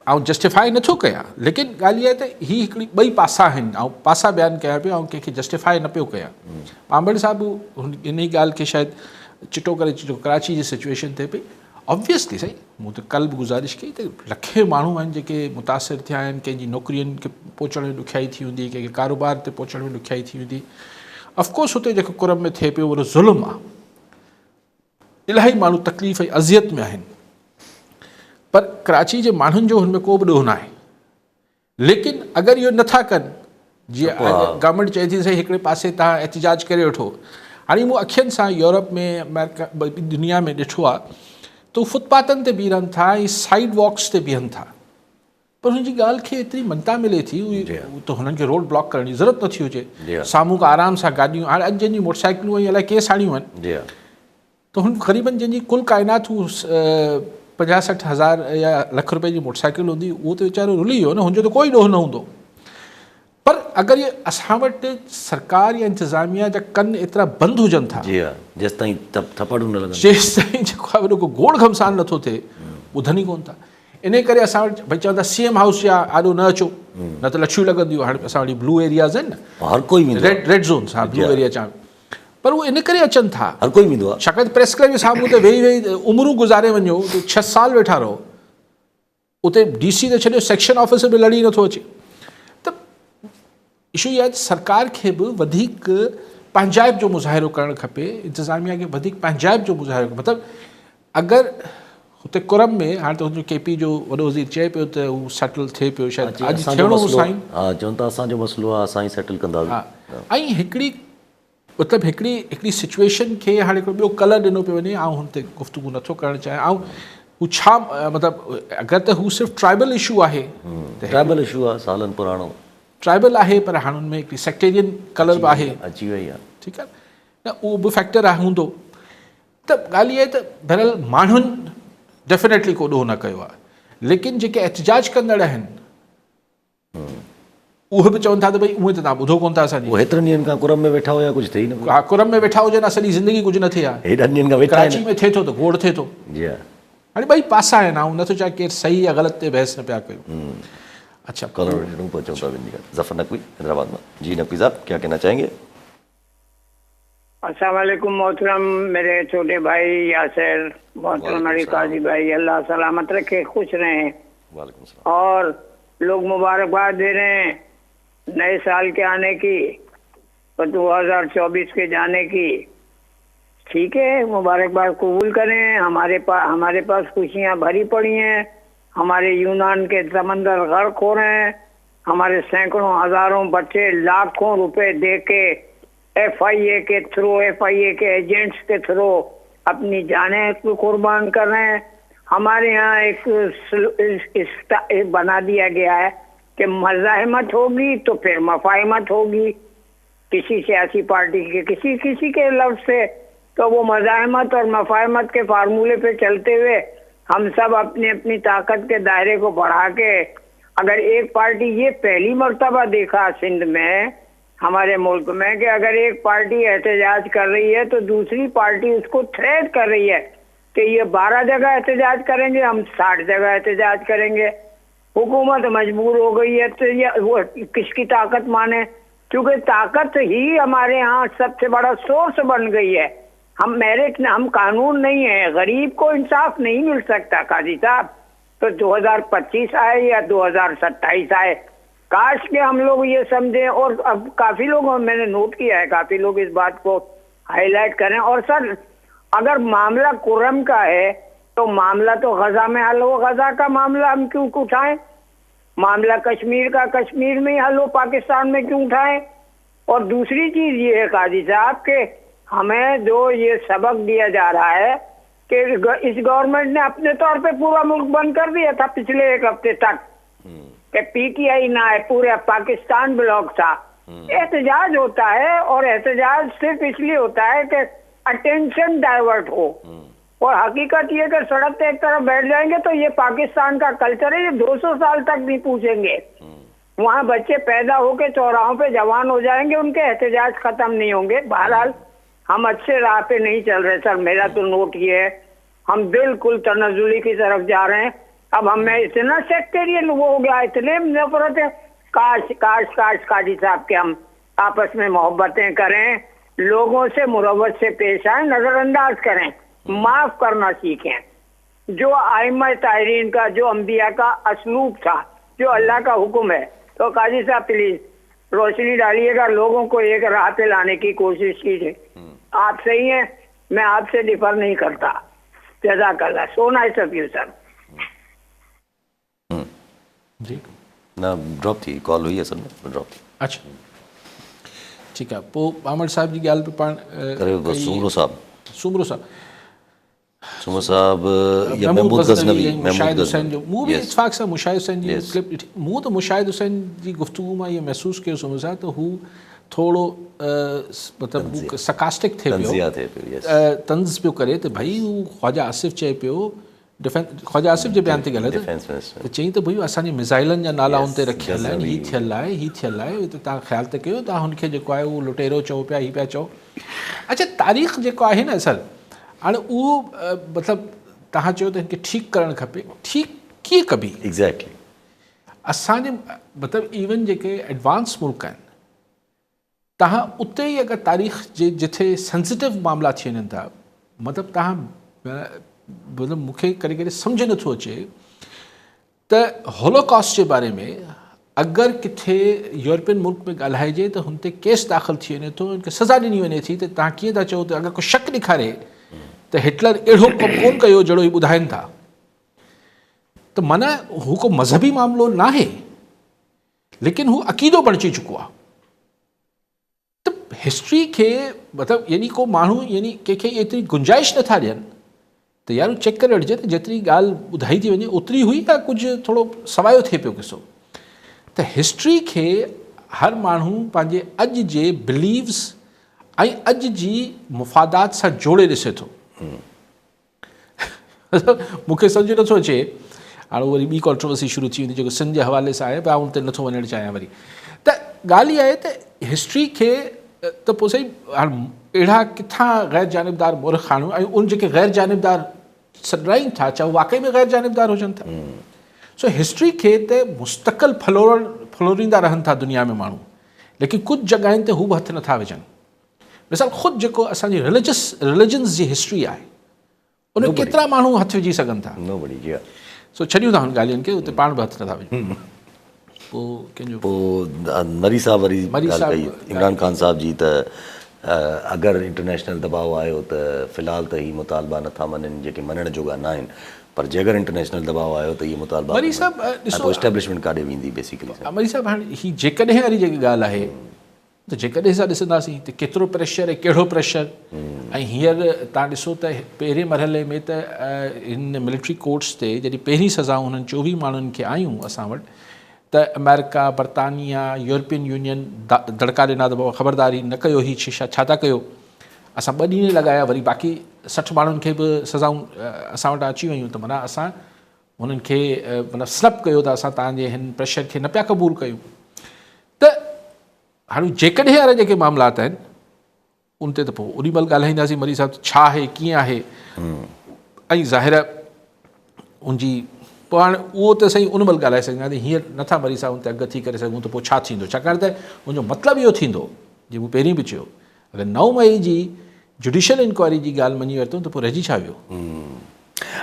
आउं जस्टिफाई नथो कयां, लेकिन ॻाल्हि इहा आहे त ही हिकिड़ी ॿई पासा आहिनि, ऐं पासा बयानु कया पिया ऐं कंहिंखे जस्टिफाई न पियो कयां। आंबड़ साहिबु इन ई ॻाल्हि खे शायदि चिटो करे चिटो कराची जी सिचुएशन थिए पई। ऑब्वियसली साईं, मूं त कल्ह बि गुज़ारिश कई त लखे माण्हू आहिनि जेके मुतासिर थिया आहिनि, कंहिंजी नौकरियुनि खे पहुचण में ॾुखियाई थी हूंदी, कंहिंखे कारोबार ते पहुचण में ॾुखियाई थी हूंदी। ऑफकोर्स हुते जेको कुरम में थिए पियो उहो ज़ुल्म आहे, इलाही माण्हू तकलीफ़ ऐं अज़ियत में आहिनि, पर कराची जे माण्हुनि जो हुन में को बि ॾोह न आहे। लेकिन अगरि इहो नथा कनि, जीअं गवर्नमेंट चए थी सही हिकिड़े पासे तव्हां एहतिजाज करे वठो, हाणे मूं अखियुनि सां यूरोप में अमेरिका दुनिया में ॾिठो आहे त फुटपाथनि ते बीहनि था ऐं साइड वॉक्स ते बीहनि था, पर हुनजी ॻाल्हि खे एतिरी मनता मिले थी त हुननि खे रोड ब्लॉक करण जी ज़रूरत नथी हुजे। साम्हूं खां आराम सां गाॾियूं, हाणे अॼु जंहिंजी मोटरसाइकिलूं ऐं अलाए केस आणियूं आहिनि त हुन क़रीबन जंहिंजी कुल काइनात हू 50-60 हज़ार या लख रुपए जी मोटरसाइकिल हूंदी, उहो त वीचारो रुली वियो न, हुनजो त कोई ॾोह न हूंदो। पर अगरि इहे असां वटि सरकार या इंतिज़ामिया जा कन एतिरा बंदि हुजनि था, जेसिताईं थपड़ न लॻनि, जेसिताईं जेको आहे रुगो गोड़ घमसान नथो थिए, ॿुधनि ई कोन था। इन करे असां वटि भई चवंदा CM हाउस या आॾो न अचो, न त लछियूं लॻंदियूं। हाणे असां वटि ब्लू एरियाज़ आहिनि न, हर कोई रेड ज़ोन्स, हा ब्लू एरिया चवां, पर उहो इन करे अचनि था, हर कोई वेंदो आहे। छाकाणि प्रेस क्लब जे साम्हूं ते वेही वेही उमिरूं गुज़ारे वञो, 6 साल वेठा रहो, उते DC ते छॾियो सेक्शन ऑफिसर बि लड़ी नथो अचे। त इशू इहा आहे त सरकार खे बि वधीक पंहिंजाइप जो मुज़ाहिरो करणु खपे, इंतिज़ामिया खे वधीक पंहिंजाइप जो मुज़ाहिरो, मतिलबु अगरि हुते कुरम में हाणे त हुनजो KP जो वॾो वज़ीर चए पियो त हू सेटल थिए पियो, शायदि अॼु थियणो हो साईं। हा, चवनि था असांजो मसइलो आहे, असां ई सेटल कंदासीं। हा, ऐं हिकिड़ी मतिलबु हिकिड़ी सिचुएशन खे हाणे हिकिड़ो ॿियो कलर ॾिनो पियो वञे। ऐं हुन ते गुफ़्तगू नथो करणु चाहियां। ऐं हू छा मतिलबु अगरि त हू सिर्फ़ु ट्राइबल इशू आहे, ट्राइबल इशू आहे, सालनि पुराणो ट्राइबल आहे, पर हाणे हुन में हिकिड़ी सेक्टेरियन कलर बि आहे, अची वई आहे। ठीकु आहे न, उहो बि फैक्टर आहे हूंदो। त ॻाल्हि इहा आहे त बहरहाल माण्हुनि डेफिनेटली को ॾोह न कयो आहे, लेकिन जेके एहतिजाज कंदड़ आहिनि उहे बि चवनि था त भई उहे त तव्हां ॿुधो कोन था असांजी। हेतिरनि ॾींहंनि खां कुरम में वेठा हुया, कुझु थिए ई न। हा, कुरम में वेठा हुजनि, सॼी ज़िंदगी कुझु न थिए आहे। हेॾनि ॾींहंनि खां वेठा कराची में थिए थो त गोड़ थिए थो। जी हा, हाणे ॿई पासा आहिनि, ऐं नथो चाहे केरु सही या ग़लति ते बहस न पिया कयूं। अच्छा, कलर पहुंचो था ज़फ़र नकवी हैदराबाद में। जी नकवी साहब, क्या कहना चाहेंगे? अस्सलाम वालेकुम मोहतरम, मेरे छोटे भाई यासिर, मोहतरम अली काजी भाई, अल्लाह सलामत रखे, खुश रहें। वालेकुम सलाम। और लोग मुबारकबाद दे रहे हैं नए साल के आने की, 2024 के जाने की। ठीक है, मुबारकबाद कबूल करें। हमारे पास खुशियाँ भरी पड़ी हैं। हमारे यूनान के समंदर गर्क हो रहे हैं। हमारे सैकड़ों हजारों बच्चे लाखों रुपए दे के FIA के थ्रू, FIA के एजेंट्स के थ्रू अपनी जानें को कुर्बान कर रहे हैं। हमारे यहाँ एक बना दिया गया है कि मज़ाहमत होगी तो फिर मफाहमत होगी किसी सियासी पार्टी के किसी के लफ्ज़ से, तो वो मज़ाहमत और मफाहमत के फार्मूले पे चलते हुए हम सब अपनी अपनी ताकत के दायरे को बढ़ा के, अगर एक पार्टी, ये पहली मर्तबा देखा सिंध में, हमारे मुल्क में, कि अगर एक पार्टी एहतजाज कर रही है तो दूसरी पार्टी उसको थ्रेट कर रही है कि ये 12 जगह एहतजाज करेंगे, हम 60 जगह एहतजाज करेंगे। हुकूमत मजबूर हो गई है, तो ये वो किसकी ताकत माने? क्योंकि ताकत ही हमारे यहाँ सबसे बड़ा सोर्स बन गई है। हम मेरिट, हम कानून नहीं है, गरीब को इंसाफ नहीं मिल सकता काजी साहब। तो 2025 आए या 2027 आए, काश के हम लोग ये समझें। और अब काफी लोग, मैंने नोट किया है, काफी लोग इस बात को हाईलाइट करें। और सर, अगर मामला कुर्रम का है तो मामला तो गजा में हल हो, गजा का मामला हम क्यों उठाएं? मामला कश्मीर का कश्मीर में ही हल हो, पाकिस्तान में क्यों उठाएं? और दूसरी चीज ये है काजी साहब के हमें जो ये सबक दिया जा रहा है कि इस गवर्नमेंट ने अपने तौर पे पूरा मुल्क बंद कर दिया था पिछले 1 हफ्ते तक कि PTI ना है, पूरे पाकिस्तान ब्लॉक था। एहतजाज होता है और एहतजाज सिर्फ इसलिए होता है कि अटेंशन डाइवर्ट हो, और हकीकत ये कि सड़क पे एक तरफ बैठ जाएंगे तो ये पाकिस्तान का कल्चर है, ये 200 साल तक नहीं पूछेंगे। वहाँ बच्चे पैदा होके चौराहों पे जवान हो जाएंगे, उनके एहतजाज खत्म नहीं होंगे। बहरहाल हम अच्छे राह पे नहीं चल रहे सर, मेरा तो नोट ये है, हम बिल्कुल तनज़ुली की तरफ जा रहे हैं। अब हमें इतना सेक्टेरियन वो हो गया, इतने नफरत है। काश काश काश काजी साहब के हम आपस में मोहब्बतें करें, लोगों से मुरव्वत से पेश आए, नजरअंदाज करें, माफ करना सीखें। जो आइम्मा ताहीरीन का, जो अंबिया का असलूब था, जो अल्लाह का हुक्म है, तो काजी साहब प्लीज रोशनी डालिएगा, लोगों को एक राह पे लाने की कोशिश कीजिए। आप सही हैं, मैं आपसे डिफर नहीं करता। जज़ाकल्लाह। So nice of you sir. जी ना ड्रॉप थी, कॉल हुई असल में ड्रॉप थी। अच्छा ठीकु आहे, पोइ आमड़ साहिब जी ॻाल्हि बि पाण करे बस सुमरो साहब या महमूद गज़नवी, मुशाहिद हुसैन जो मूं बि Yes. इत्तफ़ाक़ सां मुशाहिद हुसैन जी Yes. क्लिप ॾिठी। मूं त मुशाहिद हुसैन जी गुफ़्तगू मां इहो महसूसु कयो सुम्ह सां त हू थोरो मतिलबु हू सकास्टिक थिए तंज़िया पियो, थिए पियो, yes. तंज़ पियो करे त भई हू ख़्वाजा आसिफ़ चए पियो, ख़्वाजा आसिफ़ जे बयान ते ॻाल्हाए डिफेंस मिनिस्टर त चई त भई असांजे मिसाइलनि जा नाला Yes, उन ते रखियल आहिनि, गज़नवी। हीअ थियल आहे, त तव्हां ख़्यालु त कयो, तव्हां हुनखे जेको आहे उहो लुटेरो चओ पिया, हीअ पिया चओ। अच्छा, तारीख़ जेको आहे न असल, हाणे उहो मतिलबु तव्हां चयो त हिनखे ठीकु करणु खपे, ठीकु कीअं कबी? एग्जैक्टली असांजे मतिलबु इवन जेके एडवांस मुल्क आहिनि, तव्हां उते ई अगरि तारीख़ जे जिथे सेंसिटिव मामला थी वञनि था, मतिलबु तव्हां मतिलबु मूंखे कॾहिं कॾहिं सम्झ नथो अचे त होलोकॉस्ट जे बारे में अगरि किथे यूरोपियन मुल्क में ॻाल्हाइजे त हुन ते केस दाख़िल थी वञे थो, हुनखे सज़ा ॾिनी वञे थी, त तव्हां कीअं था चओ त अगरि को शक ॾेखारे त हिटलर अहिड़ो कमु कोन कयो जहिड़ो ही ॿुधाइनि था, त माना हू को मज़हबी मामिलो न आहे, लेकिन हू अक़ीदो बणिजी चुको आहे। त हिस्ट्री खे मतिलबु यानी को माण्हू यानी कंहिंखे एतिरी गुंजाइश नथा ॾियनि त यार चेक करे वठिजे त जेतिरी ॻाल्हि ॿुधाई थी वञे ओतिरी हुई या कुझु थोरो सवायो थिए पियो किसो। त हिस्ट्री खे हर माण्हू पंहिंजे अॼु जे बिलीव्स ऐं अॼु जी मुफ़ादात सां जोड़े ॾिसे थो। मूंखे सम्झ नथो अचे, हाणे वरी ॿी कॉन्ट्रोवर्सी शुरू थी वेंदी जेको सिंध जे हवाले सां आहे, पर आउं ते नथो वञणु चाहियां वरी। त ॻाल्हि इहा आहे त हिस्ट्री खे त पोइ सही हाणे अहिड़ा किथां ग़ैर जानबदार मोरख आणियूं ऐं उन जेके ग़ैर जानबदार सॾाइनि था चाहे वाक़ई में ग़ैर जानबदार हुजनि था। सो हिस्ट्री खे त मुस्तक़िल फलोरींदा रहनि था दुनिया में माण्हू, लेकिन कुझु जॻहियुनि ते हू बि हथु नथा विझनि। मिसाल ख़ुदि जेको असांजी रिलीजन्स जी हिस्ट्री आहे उन केतिरा माण्हू हथु विझी सघनि था। सो छॾियूं था हुन ॻाल्हियुनि खे, उते पाण बि हथु नथा विझूं। पोइ मरी साहब वरी ॻाल्हि कई इमरान ख़ान साहब जी त अगरि इंटरनेशनल दबाव आयो त फ़िलहाल त हीअ मुतालबा नथा मञनि जेके मञण जोगा न आहिनि, पर जेकर इंटरनेशनल दबाव आयो त इहे मुतालबा मरी साहब ॾिसो एस्टेब्लिशमेंट काॾे वेंदी बेसिकली। मरी साहब हाणे हीअ जेकॾहिं वारी जेकी ॻाल्हि आहे त जेकॾहिं असां ॾिसंदासीं त केतिरो प्रेशर ऐं कहिड़ो प्रेशर। ऐं हींअर तव्हां ॾिसो त पहिरें मरहले में त हिन मिलिट्री कोर्ट्स ते जॾहिं पहिरीं सज़ाऊं हुननि 24 माण्हुनि खे आयूं असां वटि, त अमेरिका, बर्तानिया, यूरोपियन यूनियन दड़का ॾिना त ख़बरदारी न कयो, ही छा था कयो। असां 2 ॾींहं लॻाया, वरी बाक़ी 60 माण्हुनि खे बि सज़ाऊं असां वटि अची वियूं। त माना असां उन्हनि खे माना स्नप कयो त असां तव्हांजे हिन प्रेशर खे न पिया क़बूल कयूं। त हाणे जेकॾहिं वारा जेके मामलात आहिनि उन ते त पोइ ओॾी महिल ॻाल्हाईंदासीं मरी साहिब छा आहे, कीअं आहे। ऐं ज़ाहिर उनजी पोइ हाणे उहो त सही उन महिल ॻाल्हाए सघंदासीं, हींअर नथा मरी साहिब उन ते अॻु थी करे सघूं त पोइ छा थींदो। छाकाणि त मुंहिंजो मतिलबु इहो थींदो, जीअं मूं पहिरीं बि चयो, अगरि 9 मई जी जुडिशियल इंक्वायरी जी ॻाल्हि मञी वरितऊं त पोइ रहिजी छा वियो।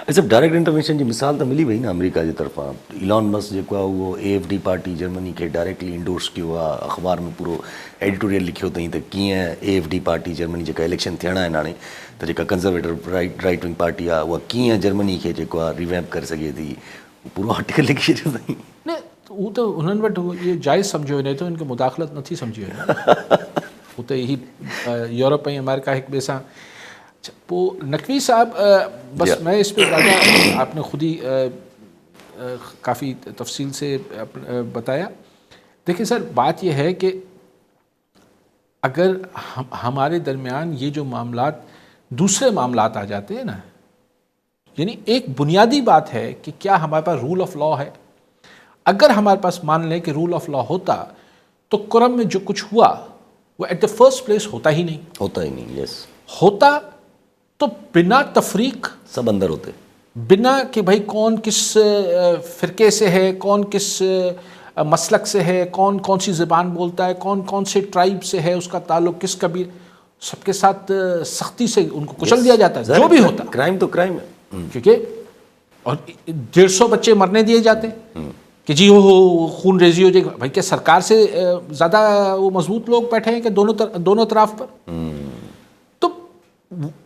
सिर्फ़ु डायरेक्ट इंटरवेंशन जी मिसाल त मिली वई न अमेरिका जी तरफ़ां। इलॉन मस्क जेको आहे उहो AFD पार्टी जर्मनी खे डायरेक्टली इंडोर्स कयो आहे, अख़बार में पूरो एडिटोरियल लिखियो अथई त कीअं AFD पार्टी जर्मनी जेका इलेक्शन थियणा आहिनि हाणे, त जेका कंज़र्वेटिव राइट विंग पार्टी आहे उहा कीअं जर्मनी खे जेको आहे रिवैम्प करे सघे थी, पूरो आर्टिकल लिखी छॾियो अथई। न हू त उन्हनि वटि इहो जाइज़ सम्झियो वञे थो, इनखे मुदाख़लत नथी सम्झी वञे। हू त ही यूरोप ऐं अमेरिका हिक ॿिए सां। पोइ नकवी साहब, बस मैं इस पर ज़्यादा आपने खुद ही काफ़ी तफसील से बताया। देखिए सर, बात यह है कि अगर हमारे दरमियान ये जो मामलात दूसरे मामलात आ जाते हैं ना, यानी एक बुनियादी बात है कि क्या हमारे पास रूल ऑफ लॉ है। अगर हमारे पास मान लें कि रूल ऑफ लॉ होता तो कुरान में जो कुछ हुआ वो एट द फर्स्ट प्लेस होता ही नहीं। यस, होता तो बिना तफरीक सब अंदर होते, बिना कि भाई कौन किस फ़िरके से है, कौन किस मसलक से है, कौन कौन सी ज़बान बोलता है, कौन कौन से ट्राइब से है, उसका ताल्लुक किस कबीर, सबके साथ सख्ती से उनको कुचल दिया जाता है। जो भी होता, क्राइम तो क्राइम है, क्योंकि और 150 बच्चे मरने दिए जाते कि जी वो खून रेजी हो जाएगा। भाई क्या सरकार से ज़्यादा वो मजबूत लोग बैठे हैं कि दोनों तरफ पर।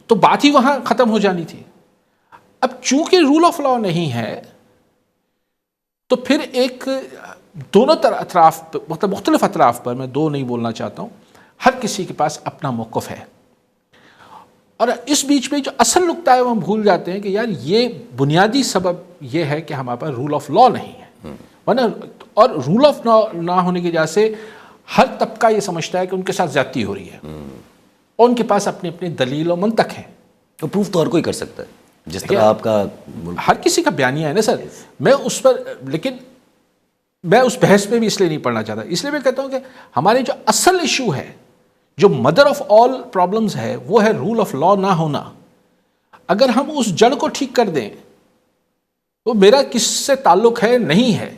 तो बात ही वहाँ ख़त्म हो जानी थी। अब चूंकि रूल ऑफ लॉ नहीं है तो फिर एक दोनों अतराफ, मतलब मुख्तलिफ अतराफ पर, मैं 2 नहीं बोलना चाहता हूँ, हर किसी के पास अपना मौक़िफ़ है। और इस बीच में जो असल नुक्ता है वो हम भूल जाते हैं कि यार ये बुनियादी सबब ये है कि हमारे पास रूल ऑफ लॉ नहीं है। वरना और रूल ऑफ लॉ ना होने की वजह से हर तबका ये समझता है कि उनके साथ ज़्यादती हो रही है और उनके पास अपने अपने दलील और मंतक हैं। तो प्रूफ तो हर कोई कर सकता है, जिस तरह आपका हर किसी का बयानिया है ना सर। मैं उस पर, लेकिन मैं उस बहस में भी इसलिए नहीं पढ़ना चाहता। इसलिए मैं कहता हूँ कि हमारे जो असल इशू है, जो मदर ऑफ ऑल प्रॉब्लम्स है, वो है रूल ऑफ लॉ ना होना। अगर हम उस जड़ को ठीक कर दें तो मेरा किससे ताल्लुक है नहीं है।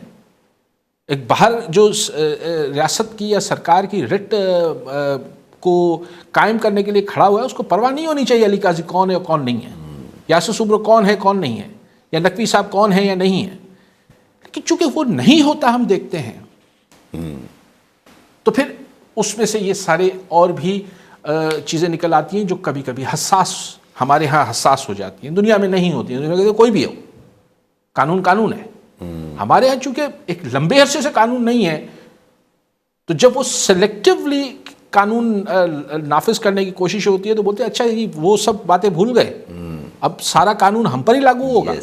एक बाहर जो रियासत की या सरकार की रिट को कायम करने के लिए खड़ा हुआ है, उसको परवाह नहीं होनी चाहिए अली काजी कौन है और कौन नहीं है, यासिर सुब्रो कौन है कौन नहीं है, या नकवी साहब कौन है या नहीं है। लेकिन चूंकि वो नहीं होता हम देखते हैं, तो फिर उसमें से ये सारे और भी चीज़ें निकल आती हैं जो कभी कभी हसास, हमारे यहाँ हसास हो जाती हैं, दुनिया में नहीं होती हैं। दुनिया में कोई भी हो, कानून कानून है। हमारे यहाँ चूंकि एक लंबे अरसे से कानून नहीं है, तो जब वो सेलेक्टिवली कानून नाफिज करने की कोशिश होती है तो बोलते हैं अच्छा ये वो सब बातें भूल गए, अब सारा कानून हम पर ही लागू होगा।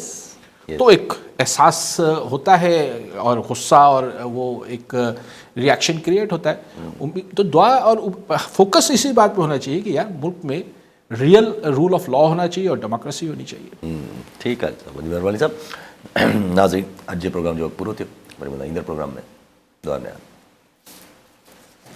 तो एक एहसास होता है और गुस्सा और वो एक रिएक्शन क्रिएट होता है। तो दुआ और फोकस इसी बात पे होना चाहिए कि यार मुल्क में रियल रूल ऑफ लॉ होना चाहिए और डेमोक्रेसी होनी चाहिए। ठीक है, मेहरबानी साहब। नाज़रीन, अॼु जो प्रोग्राम जो पूरो थियो, वरी ईंदड़ प्रोग्राम में दुआ में।